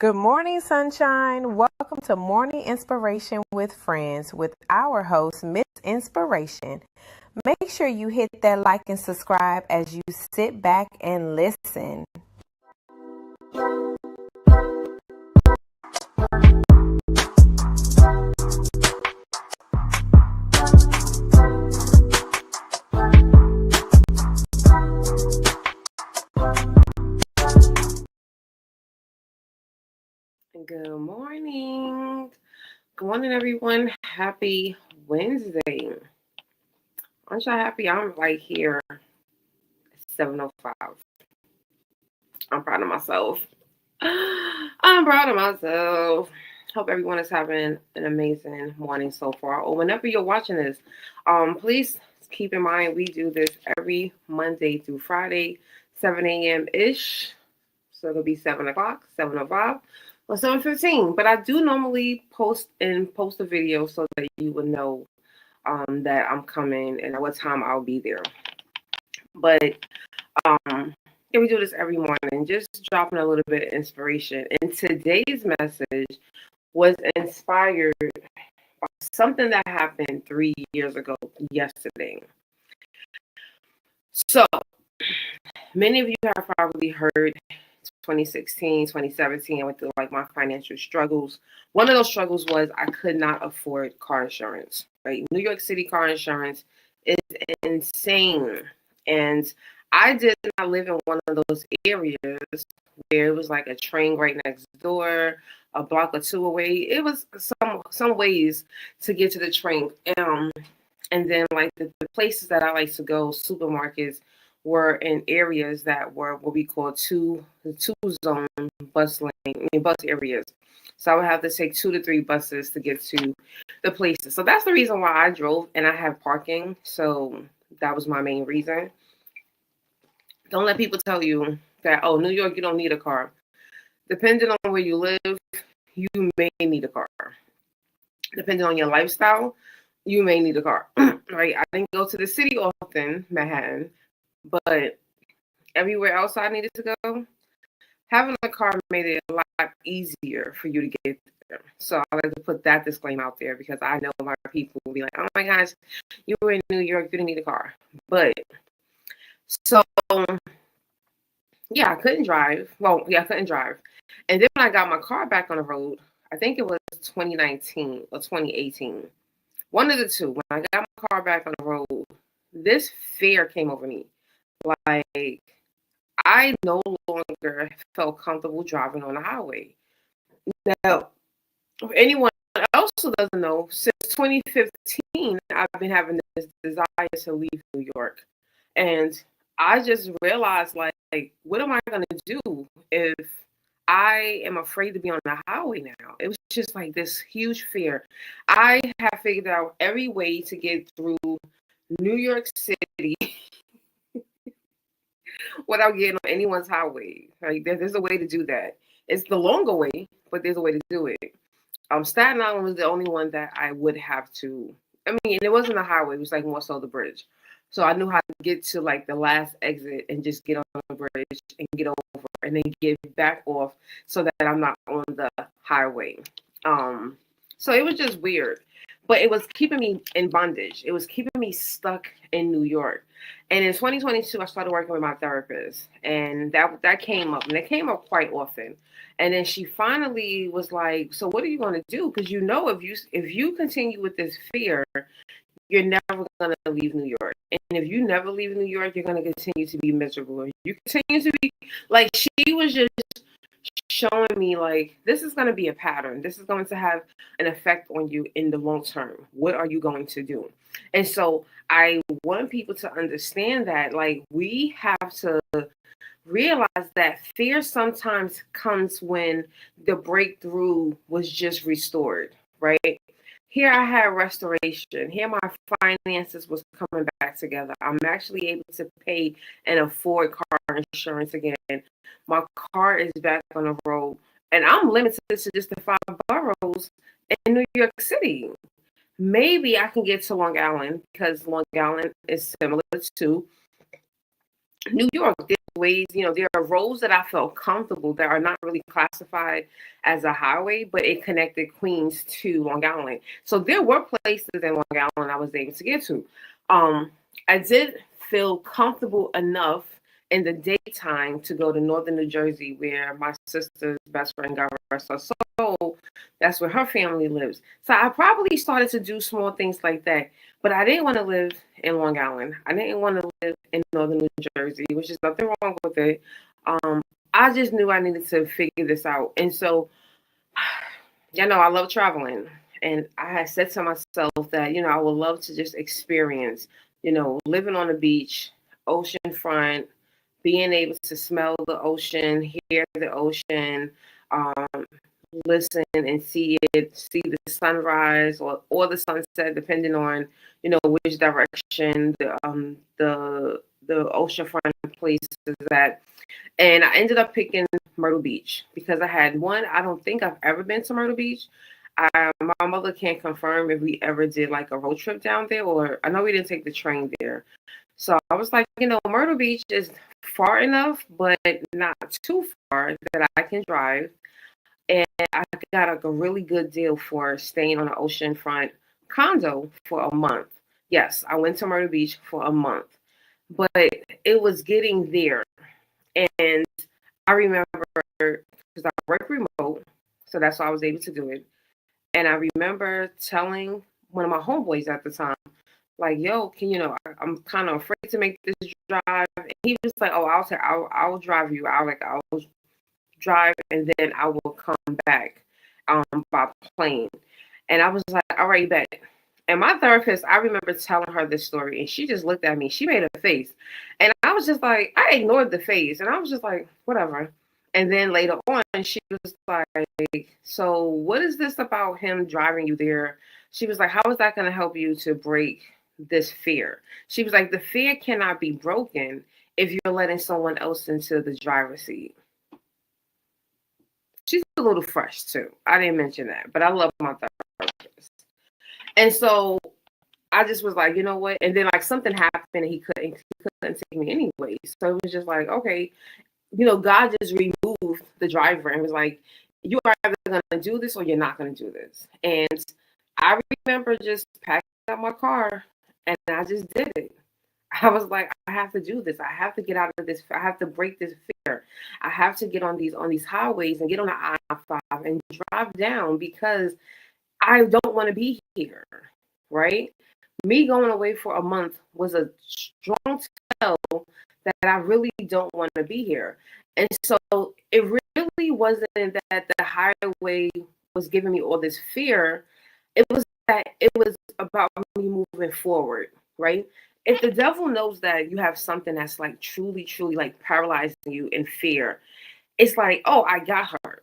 Good morning, sunshine. Welcome to Morning Inspiration with Friends with our host, Miss Inspiration. Make sure you hit that like and subscribe as you sit back and listen. Good morning. Good morning, everyone. Happy Wednesday. Aren't y'all happy? I'm right here at 7:05. I'm proud of myself. I'm proud of myself. Hope everyone is having an amazing morning so far. Or whenever you're watching this, please keep in mind we do this every Monday through Friday, 7 a.m. ish. So it'll be 7 o'clock, 7:05, or 7:15. But I do normally post a video so that you would know that I'm coming and at what time I'll be there. But yeah, we do this every morning, just dropping a little bit of inspiration. And today's message was inspired by something that happened 3 years ago yesterday. So many of you have probably heard 2016, 2017, I went through like my financial struggles. One of those struggles was I could not afford car insurance, right? New York City car insurance is insane. And I did not live in one of those areas where it was like a train right next door, a block or two away. It was some ways to get to the train. And then like the places that I like to go, supermarkets, were in areas that were what we call two zone bus areas. So I would have to take 2 to 3 buses to get to the places. So that's the reason why I drove, and I have parking. So that was my main reason. Don't let people tell you that, oh, New York, you don't need a car. Depending on where you live, you may need a car. Depending on your lifestyle, you may need a car, right? I didn't go to the city often, Manhattan, but everywhere else I needed to go, having a car made it a lot easier for you to get there. So I like to put that disclaimer out there because I know my people will be like, oh my gosh, you were in New York, you didn't need a car. But so yeah, I couldn't drive. Well, yeah, I couldn't drive. And then when I got my car back on the road, I think it was 2019 or 2018. One of the two. When I got my car back on the road, this fear came over me. Like, I no longer felt comfortable driving on the highway. Now, if anyone else who doesn't know, since 2015, I've been having this desire to leave New York. And I just realized, like what am I going to do if I am afraid to be on the highway now? It was just like this huge fear. I have figured out every way to get through New York City without getting on anyone's highway. Like there's a way to do that. It's the longer way, but there's a way to do it. Staten Island was the only one that I would have to. I mean, it wasn't a highway; it was like more so the bridge. So I knew how to get to like the last exit and just get on the bridge and get over, and then get back off so that I'm not on the highway. So it was just weird, but it was keeping me in bondage. It was keeping me stuck in New York. And in 2022, I started working with my therapist, and that came up, and it came up quite often. And then she finally was like, "So what are you going to do? Because you know, if you continue with this fear, you're never going to leave New York. And if you never leave New York, you're going to continue to be miserable. You continue to be like." She was just showing me like this is going to be a pattern. This is going to have an effect on you in the long term. What are you going to do? And so I want people to understand that like we have to realize that fear sometimes comes when the breakthrough was just restored, right? Here I had restoration. Here my finances was coming back together. I'm actually able to pay and afford car insurance again. My car is back on the road. And I'm limited to just the 5 boroughs in New York City. Maybe I can get to Long Island because Long Island is similar to New York. There's ways, there are roads that I felt comfortable that are not really classified as a highway, but it connected Queens to Long Island. So there were places in Long Island I was able to get to. I did feel comfortable enough in the daytime to go to northern New Jersey, where my sister's best friend got rest her soul. That's where her family lives. So I probably started to do small things like that. But I didn't want to live in Long Island. I didn't want to live in northern New Jersey, which is nothing wrong with it. Um, I just knew I needed to figure this out. And so, I love traveling. And I had said to myself that, I would love to just experience, living on the beach, ocean front, being able to smell the ocean, hear the ocean, um, listen and see it, see the sunrise or the sunset, depending on which direction the oceanfront place is at. And I ended up picking Myrtle Beach because I had one. I don't think I've ever been to Myrtle Beach. My mother can't confirm if we ever did like a road trip down there, or I know we didn't take the train there. So I was like, Myrtle Beach is far enough, but not too far that I can drive. And I got like a really good deal for staying on an oceanfront condo for a month. Yes, I went to Myrtle Beach for a month, but it was getting there. And I remember because I work remote, so that's why I was able to do it. And I remember telling one of my homeboys at the time, like, yo, I'm kind of afraid to make this drive. And he was like, oh, I'll drive you. I'll drive and then I will come back by plane. And I was like, all right, bet. And my therapist, I remember telling her this story and she just looked at me. She made a face. And I was just like, I ignored the face and I was just like, whatever. And then later on, she was like, so what is this about him driving you there? She was like, how is that going to help you to break this fear? She was like, the fear cannot be broken if you're letting someone else into the driver's seat. She's a little fresh too. I didn't mention that, but I love my therapist. And so I just was like, you know what? And then like something happened and he couldn't take me anyway. So it was just like, okay, God just removed the driver and was like, you're either gonna do this or you're not gonna do this. And I remember just packing up my car and I just did it. I was like, I have to do this. I have to get out of this. I have to break this fear. I have to get on these highways and get on the I-5 and drive down because I don't want to be here, right? Me going away for a month was a strong tell that I really don't want to be here. And so it really wasn't that the highway was giving me all this fear. It was that it was about me moving forward, right? If the devil knows that you have something that's like truly, truly like paralyzing you in fear, it's like, oh, I got her,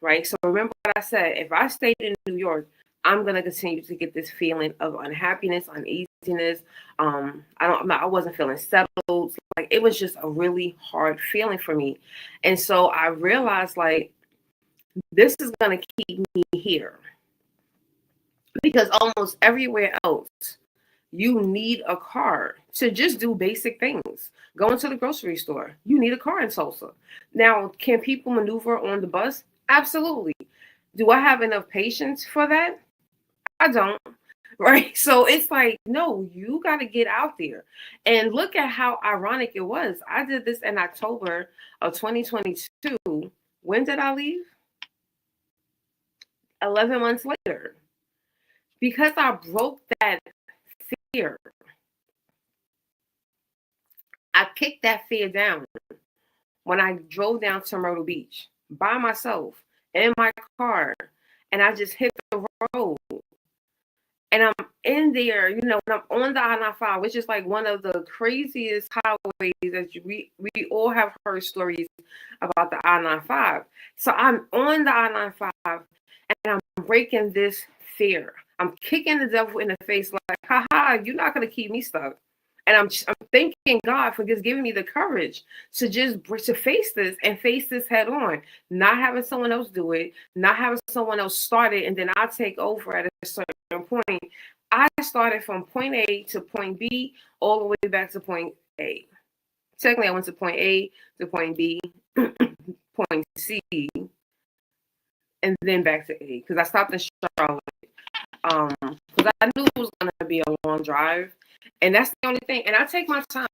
right? So remember what I said, if I stayed in New York, I'm gonna continue to get this feeling of unhappiness, uneasiness. I wasn't feeling settled. Like it was just a really hard feeling for me. And so I realized like this is gonna keep me here. Because almost everywhere else, you need a car to just do basic things. Going to the grocery store, you need a car in Tulsa. Now, can people maneuver on the bus? Absolutely. Do I have enough patience for that? I don't. Right. So it's like, no, you got to get out there. And look at how ironic it was. I did this in October of 2022. When did I leave? 11 months later. Because I broke that fear. I kicked that fear down when I drove down to Myrtle Beach by myself in my car and I just hit the road. And I'm in there, and I'm on the I-95, which is like one of the craziest highways that we all have heard stories about the I-95. So I'm on the I-95 and I'm breaking this fear. I'm kicking the devil in the face like, haha, you're not going to keep me stuck. And I'm thanking God for just giving me the courage to face this and face this head on, not having someone else do it, not having someone else start it, and then I take over at a certain point. I started from point A to point B, all the way back to point A. technically I went to point A to point B, point C, and then back to A because I stopped in Charlotte. Because I knew it was gonna be a long drive, and that's the only thing. And I take my time.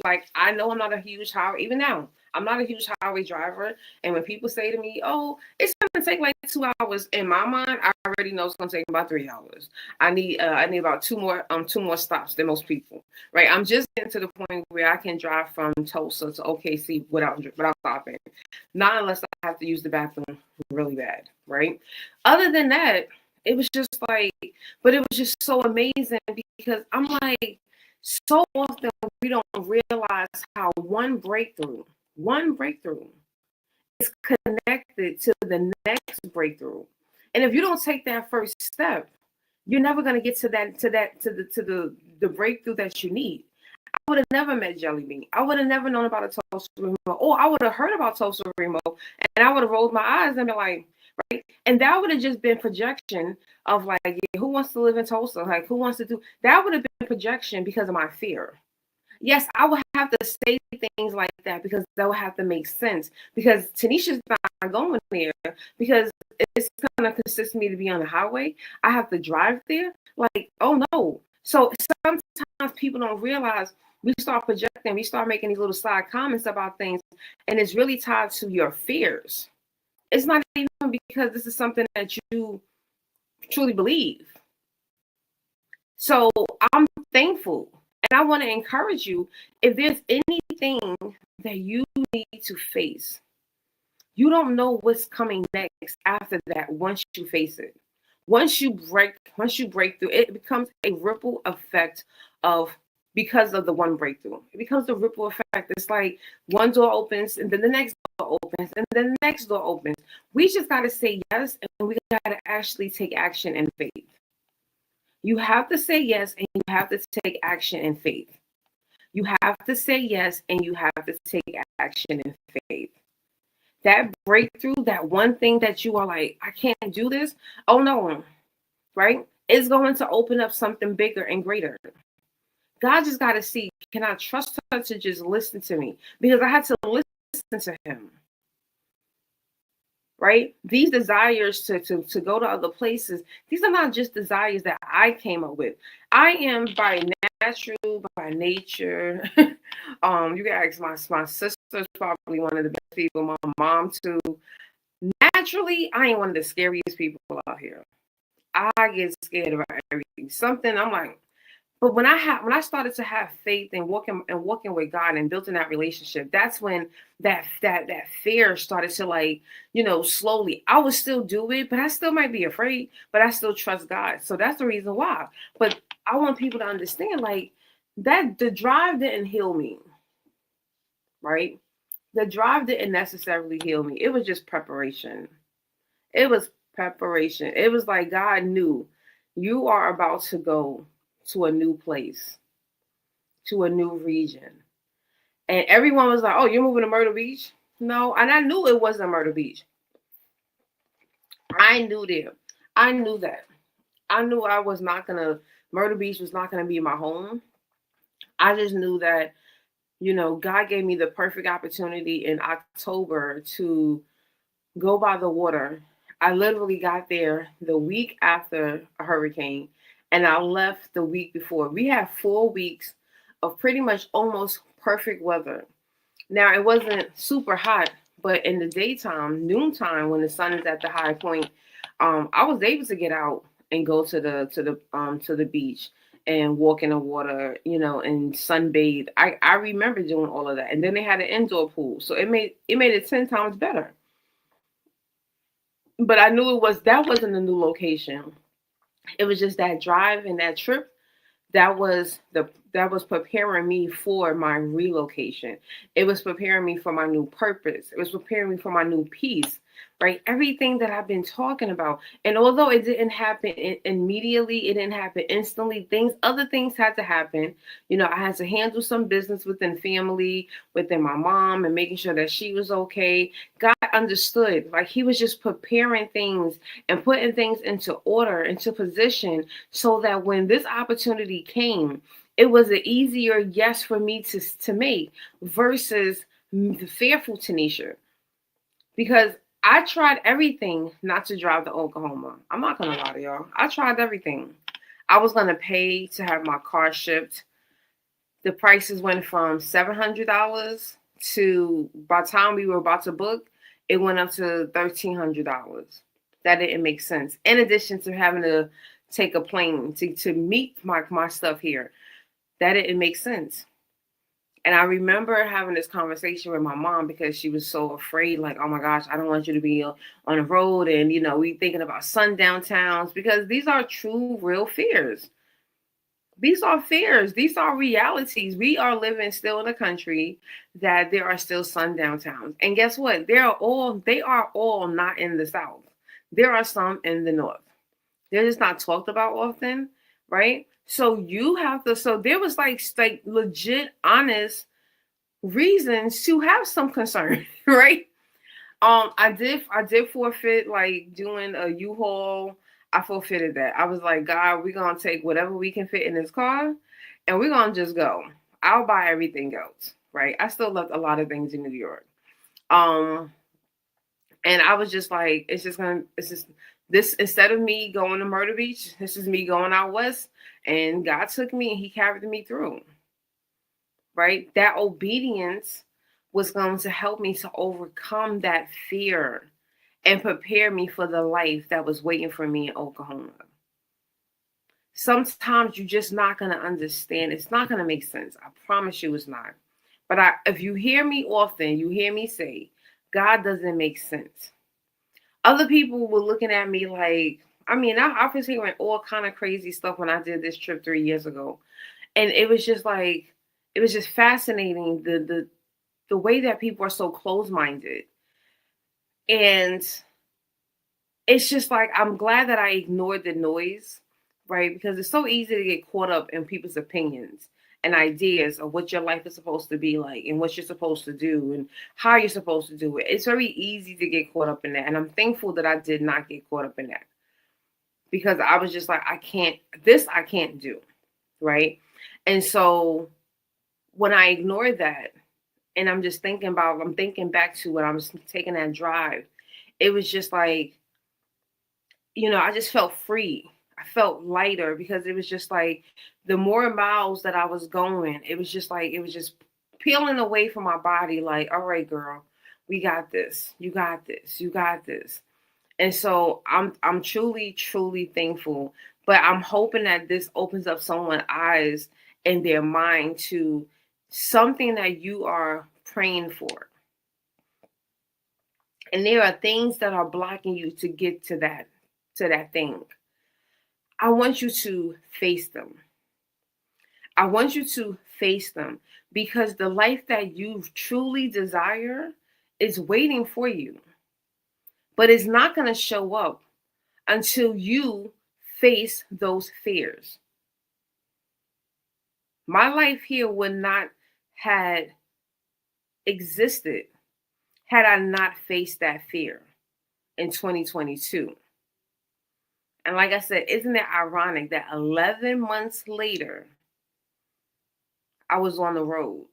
Like I know I'm not a huge highway. Even now, I'm not a huge highway driver. And when people say to me, "Oh, it's gonna take like 2 hours," in my mind, I already know it's gonna take about 3 hours. I need about two more stops than most people. Right? I'm just getting to the point where I can drive from Tulsa to OKC without stopping. Not unless I have to use the bathroom really bad. Right? Other than that, it was just like, but it was just so amazing because I'm like, so often we don't realize how one breakthrough is connected to the next breakthrough. And if you don't take that first step, you're never going to get to the breakthrough that you need. I would have never met Jelly Bean. I would have never known about a Tulsa remote. Or I would have heard about Tulsa remote and I would have rolled my eyes and been like, right? And that would have just been projection of like, yeah, who wants to live in Tulsa? Like, who wants to do that? Would have been projection because of my fear. Yes, I would have to say things like that because that would have to make sense. Because Tanisha's not going there because it's going to consist me to be on the highway. I have to drive there. Like, oh no. So sometimes people don't realize we start projecting, we start making these little side comments about things, and it's really tied to your fears. It's not even because this is something that you truly believe. So I'm thankful. And I want to encourage you, if there's anything that you need to face, you don't know what's coming next after that once you face it. Once you break through, it becomes a ripple effect of because of the one breakthrough. It becomes a ripple effect. It's like one door opens and then the next door opens and then the next door opens. We just got to say yes and we got to actually take action in faith. You have to say yes and you have to take action in faith. You have to say yes and you have to take action in faith. That breakthrough, that one thing that you are like, I can't do this. Oh no, right? It's going to open up something bigger and greater. God just got to see, can I trust her to just listen to me? Because I had to listen to him. Right? These desires to go to other places, these are not just desires that I came up with. I am by nature. You can ask my sister's probably one of the best people, my mom too. Naturally, I ain't one of the scariest people out here. I get scared about everything. Something I'm like, but when I started to have faith and walking with God and building that relationship, that's when that fear started to like, slowly. I would still do it, but I still might be afraid, but I still trust God. So that's the reason why. But I want people to understand like that the drive didn't heal me. Right? The drive didn't necessarily heal me. It was just preparation. It was preparation. It was like God knew you are about to go to a new place, to a new region. And everyone was like, oh, you're moving to Myrtle Beach? No. And I knew it wasn't Myrtle Beach. I knew that. I knew that. I knew I was not going to, Myrtle Beach was not going to be my home. I just knew that, God gave me the perfect opportunity in October to go by the water. I literally got there the week after a hurricane. And I left the week before. We had 4 weeks of pretty much almost perfect weather. Now, it wasn't super hot, but in the daytime, noontime, when the sun is at the high point, I was able to get out and go to the beach and walk in the water, and sunbathe. I remember doing all of that. And then they had an indoor pool, so it made it 10 times better. But I knew that wasn't a new location. It was just that drive and that trip that was preparing me for my relocation. It was preparing me for my new purpose. It was preparing me for my new peace, right? Everything that I've been talking about. And although it didn't happen immediately, it didn't happen instantly, other things had to happen. I had to handle some business within family, within my mom, and making sure that she was okay. God understood, like he was just preparing things and putting things into order, into position, so that when this opportunity came, It was an easier yes for me to make versus the fearful Tanisha, because I tried everything not to drive to Oklahoma. I'm not gonna lie to y'all. I tried everything. I was gonna pay to have my car shipped. The prices went from $700 to, by the time we were about to book, it went up to $1,300. That didn't make sense. In addition to having to take a plane to meet my stuff here, that didn't make sense. And I remember having this conversation with my mom because she was so afraid, like, oh my gosh, I don't want you to be on the road. And, we thinking about sundown towns, because these are true, real fears. These are fears. These are realities. We are living still in a country that there are still sundown towns. And guess what? They are all not in the South. There are some in the North. They're just not talked about often, right? So you have to. So there was like legit, honest reasons to have some concern, right? I did forfeit, like doing a U-Haul. I forfeited that. I was like, God, we're gonna take whatever we can fit in this car, and we're gonna just go. I'll buy everything else, right? I still left a lot of things in New York. Um, and I was just like, it's just this, instead of me going to Murder Beach, this is me going out west. And God took me and He carried me through, right? That obedience was going to help me to overcome that fear and prepare me for the life that was waiting for me in Oklahoma. Sometimes you're just not going to understand. It's not going to make sense. I promise you it's not. But if you hear me often, you hear me say, God doesn't make sense. Other people were looking at me like, I was hearing all kind of crazy stuff when I did this trip 3 years ago. And it was just like, it was just fascinating, the way that people are so close-minded. And it's just like, I'm glad that I ignored the noise, right? Because it's so easy to get caught up in people's opinions and ideas of what your life is supposed to be like and what you're supposed to do and how you're supposed to do it. It's very easy to get caught up in that. And I'm thankful that I did not get caught up in that, because I was just like, I can't do, right? And so when I ignored that, and I'm thinking back to when I was taking that drive, it was just like, I just felt free. I felt lighter, because it was just like the more miles that I was going, it was just peeling away from my body. Like, all right, girl, we got this. You got this. You got this. And so I'm truly, truly thankful. But I'm hoping that this opens up someone's eyes and their mind to something that you are praying for. And there are things that are blocking you to get to that thing. I want you to face them. I want you to face them, because the life that you truly desire is waiting for you. But it's not going to show up until you face those fears. My life here would not had existed had I not faced that fear in 2022. And like I said, isn't it ironic that 11 months later, I was on the road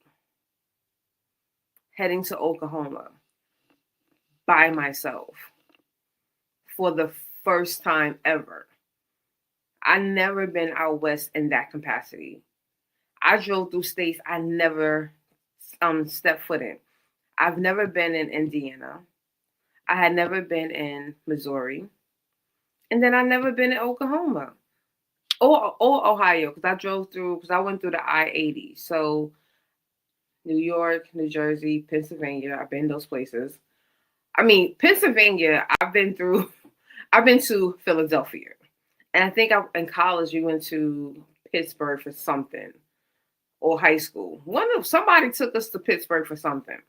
heading to Oklahoma by myself for the first time ever. I never been out west in that capacity. I drove through states I never stepped foot in. I've never been in Indiana. I had never been in Missouri. And then I never been in Oklahoma or Ohio, because I went through the I-80. So New York, New Jersey, Pennsylvania, I've been those places. Pennsylvania, I've been to Philadelphia. And I think in college, we went to Pittsburgh for something, or high school. Somebody took us to Pittsburgh for something.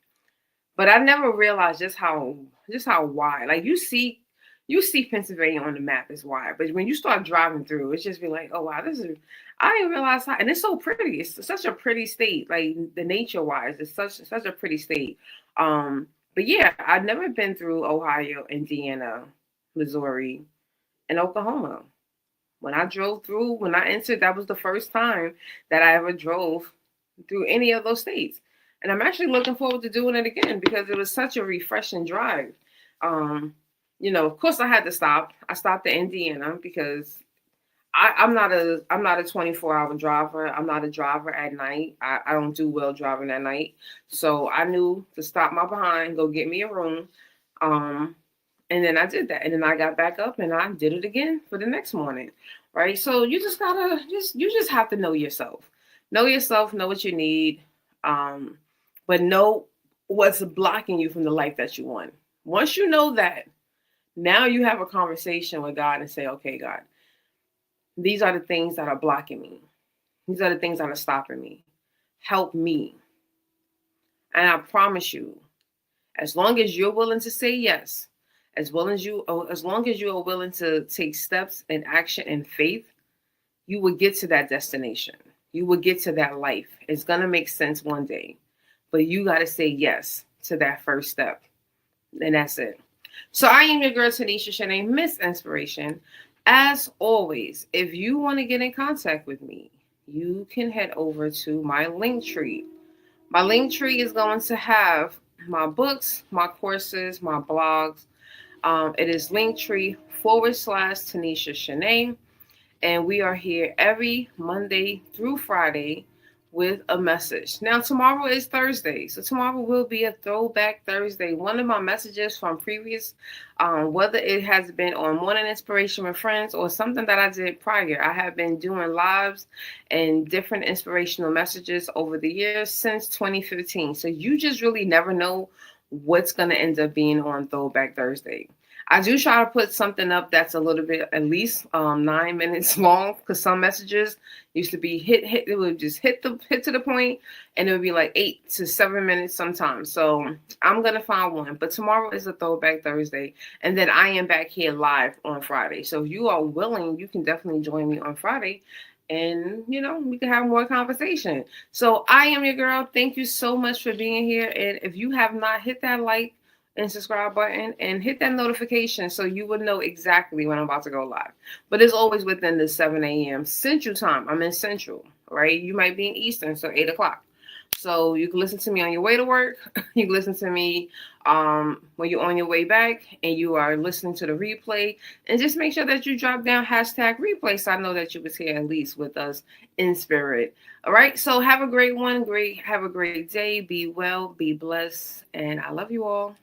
But I never realized just how wide. Like you see Pennsylvania on the map is wide, but when you start driving through, it's just be like, oh wow, I didn't realize how, and it's so pretty. It's such a pretty state, like the nature wise, it's such a pretty state. But yeah, I've never been through Ohio, Indiana, Missouri, and Oklahoma. When I drove through, when I entered, that was the first time that I ever drove through any of those states. And I'm actually looking forward to doing it again because it was such a refreshing drive. Um, of course I had to stop. I stopped at Indiana because I'm not a 24-hour driver. I'm not a driver at night. I don't do well driving at night. So I knew to stop my behind, go get me a room. Um, and then I did that. And then I got back up and I did it again for the next morning. Right. So you just gotta you just have to know yourself. Know yourself, know what you need. Um, but know what's blocking you from the life that you want. Once you know that, now you have a conversation with God and say, okay, God, these are the things that are blocking me. These are the things that are stopping me. Help me. And I promise you, as long as you're willing to say yes, as long as you are willing to take steps and action and faith, you will get to that destination. You will get to that life. It's gonna make sense one day. But you gotta say yes to that first step. And that's it. So I am your girl Tanisha Shanae, Miss Inspiration. As always, if you want to get in contact with me, you can head over to my link tree. My link tree is going to have my books, my courses, my blogs. It is linktree/Tanisha Shanae. And we are here every Monday through Friday with a message. Now, tomorrow is Thursday, so tomorrow will be a throwback Thursday. One of my messages from previous, whether it has been on Morning Inspiration with Friends or something that I did prior, I have been doing lives and different inspirational messages over the years since 2015. So you just really never know what's going to end up being on Throwback Thursday. I do try to put something up that's a little bit at least 9 minutes long because some messages used to be hit. It would just hit to the point, and it would be like 8 to 7 minutes sometimes. So I'm gonna find one. But tomorrow is a Throwback Thursday, and then I am back here live on Friday. So if you are willing, you can definitely join me on Friday. And we can have more conversation. So I am your girl. Thank you so much for being here. And if you have not hit that like and subscribe button and hit that notification so you would know exactly when I'm about to go live. But it's always within the 7 a.m. Central time. I'm in Central, right? You might be in Eastern, so 8 o'clock. So you can listen to me on your way to work. You can listen to me when you're on your way back and you are listening to the replay. And just make sure that you drop down #replay so I know that you was here at least with us in spirit. All right. So have a great one. Have a great day. Be well. Be blessed. And I love you all.